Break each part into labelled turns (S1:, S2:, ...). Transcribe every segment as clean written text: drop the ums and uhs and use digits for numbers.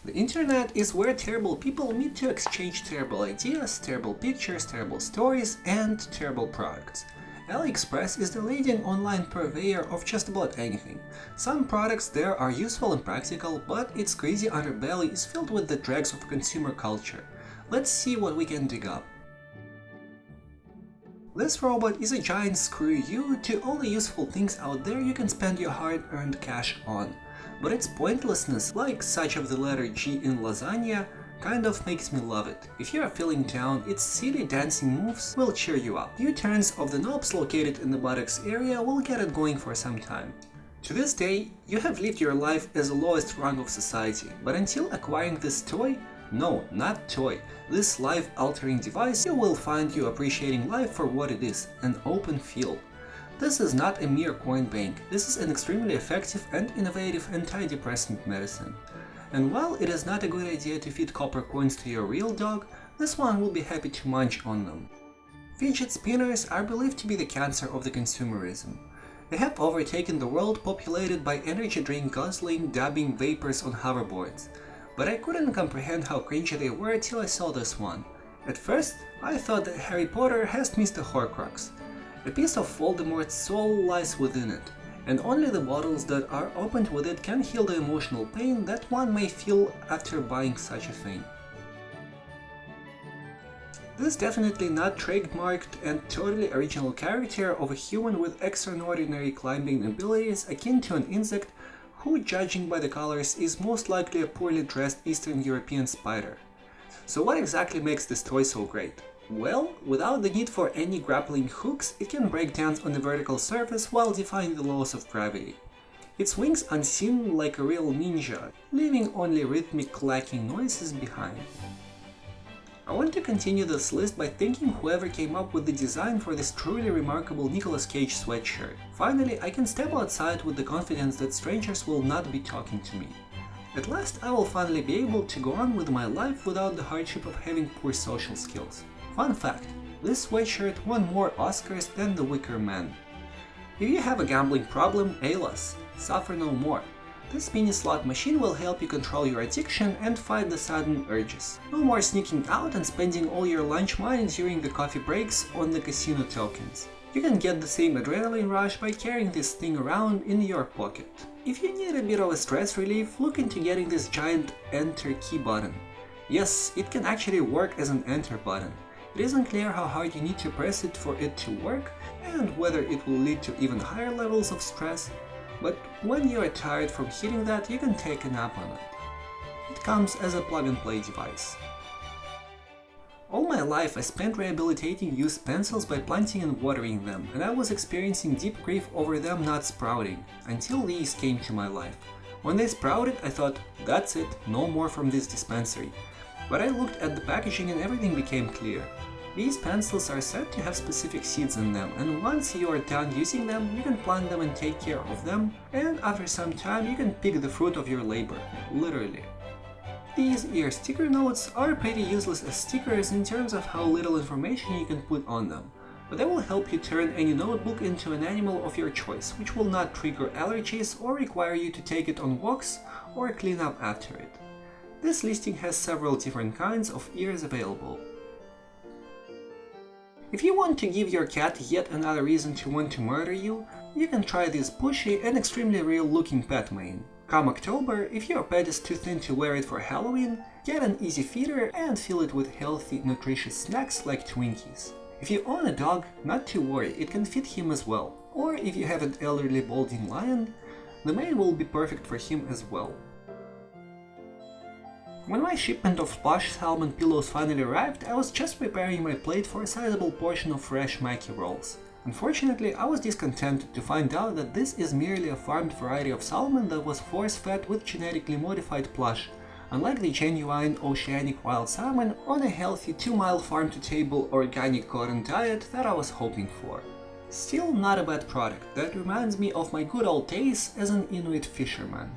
S1: The internet is where terrible people meet to exchange terrible ideas, terrible pictures, terrible stories, and terrible products. AliExpress is the leading online purveyor of just about anything. Some products there are useful and practical, but its crazy underbelly is filled with the dregs of consumer culture. Let's see what we can dig up. This robot is a giant screw you to all the useful things out there you can spend your hard-earned cash on. But its pointlessness, like such of the letter G in lasagna, kind of makes me love it. If you are feeling down, its silly dancing moves will cheer you up. U-turns of the knobs located in the buttocks area will get it going for some time. To this day, you have lived your life as the lowest rung of society, but until acquiring this toy, no, not toy, this life-altering device, you will find you appreciating life for what it is, an open field. This is not a mere coin bank, this is an extremely effective and innovative antidepressant medicine. And while it is not a good idea to feed copper coins to your real dog, this one will be happy to munch on them. Fidget spinners are believed to be the cancer of the consumerism. They have overtaken the world populated by energy drink guzzling, dabbing vapors on hoverboards. But I couldn't comprehend how cringy they were till I saw this one. At first, I thought that Harry Potter has missed the Horcrux. A piece of Voldemort's soul lies within it, and only the bottles that are opened with it can heal the emotional pain that one may feel after buying such a thing. This definitely not trademarked and totally original character of a human with extraordinary climbing abilities akin to an insect who, judging by the colors, is most likely a poorly dressed Eastern European spider. So what exactly makes this toy so great? Well, without the need for any grappling hooks, it can break dance on the vertical surface while defying the laws of gravity. Its wings unseen like a real ninja, leaving only rhythmic clacking noises behind. I want to continue this list by thanking whoever came up with the design for this truly remarkable Nicolas Cage sweatshirt. Finally, I can step outside with the confidence that strangers will not be talking to me. At last, I will finally be able to go on with my life without the hardship of having poor social skills. Fun fact, this sweatshirt won more Oscars than The Wicker Man. If you have a gambling problem, alas, suffer no more. This mini slot machine will help you control your addiction and fight the sudden urges. No more sneaking out and spending all your lunch money during the coffee breaks on the casino tokens. You can get the same adrenaline rush by carrying this thing around in your pocket. If you need a bit of a stress relief, look into getting this giant enter key button. Yes, it can actually work as an enter button. It isn't clear how hard you need to press it for it to work, and whether it will lead to even higher levels of stress, but when you are tired from hitting that, you can take a nap on it. It comes as a plug-and-play device. All my life I spent rehabilitating used pencils by planting and watering them, and I was experiencing deep grief over them not sprouting, until these came to my life. When they sprouted, I thought, that's it, no more from this dispensary. But I looked at the packaging and everything became clear. These pencils are said to have specific seeds in them, and once you are done using them, you can plant them and take care of them, and after some time you can pick the fruit of your labor, literally. These ear sticker notes are pretty useless as stickers in terms of how little information you can put on them, but they will help you turn any notebook into an animal of your choice, which will not trigger allergies or require you to take it on walks or clean up after it. This listing has several different kinds of ears available. If you want to give your cat yet another reason to want to murder you, you can try this pushy and extremely real looking pet mane. Come October, if your pet is too thin to wear it for Halloween, get an easy feeder and fill it with healthy, nutritious snacks like Twinkies. If you own a dog, not to worry, it can fit him as well. Or if you have an elderly balding lion, the mane will be perfect for him as well. When my shipment of plush salmon pillows finally arrived, I was just preparing my plate for a sizable portion of fresh maki rolls. Unfortunately, I was discontented to find out that this is merely a farmed variety of salmon that was force-fed with genetically modified plush, unlike the genuine oceanic wild salmon on a healthy 2-mile farm-to-table organic cotton diet that I was hoping for. Still not a bad product that reminds me of my good old days as an Inuit fisherman.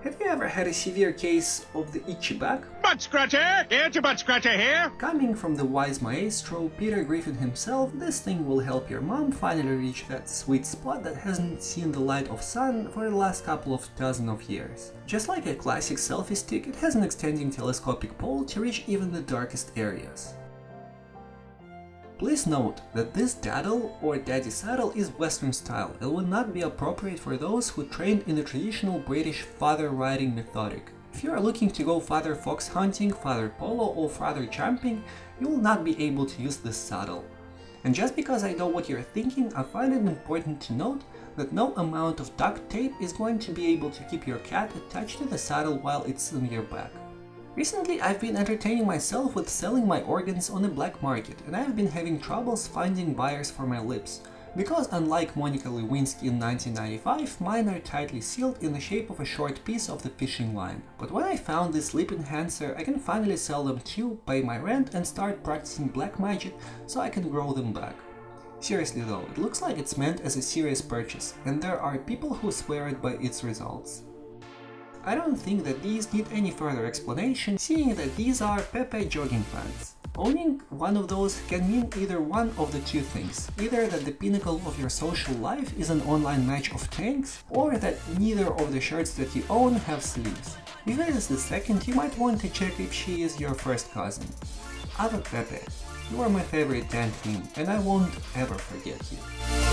S1: Have you ever had a severe case of the itchy back?
S2: Butt scratcher! Get your butt scratcher here!
S1: Coming from the wise maestro Peter Griffin himself, this thing will help your mom finally reach that sweet spot that hasn't seen the light of sun for the last couple of dozen of years. Just like a classic selfie stick, it has an extending telescopic pole to reach even the darkest areas. Please note that this daddle or daddy saddle is Western style and will not be appropriate for those who trained in the traditional British father riding methodic. If you are looking to go father fox hunting, father polo or father jumping, you will not be able to use this saddle. And just because I know what you're thinking, I find it important to note that no amount of duct tape is going to be able to keep your cat attached to the saddle while it's on your back. Recently, I've been entertaining myself with selling my organs on the black market, and I've been having troubles finding buyers for my lips, because unlike Monica Lewinsky in 1995, mine are tightly sealed in the shape of a short piece of the fishing line. But when I found this lip enhancer, I can finally sell them too, pay my rent and start practicing black magic so I can grow them back. Seriously though, it looks like it's meant as a serious purchase, and there are people who swear it by its results. I don't think that these need any further explanation, seeing that these are Pepe jogging pants. Owning one of those can mean either one of the two things, either that the pinnacle of your social life is an online match of tanks, or that neither of the shirts that you own have sleeves. If it is the second, you might want to check if she is your first cousin. Ava Pepe, you are my favorite tank team, and I won't ever forget you.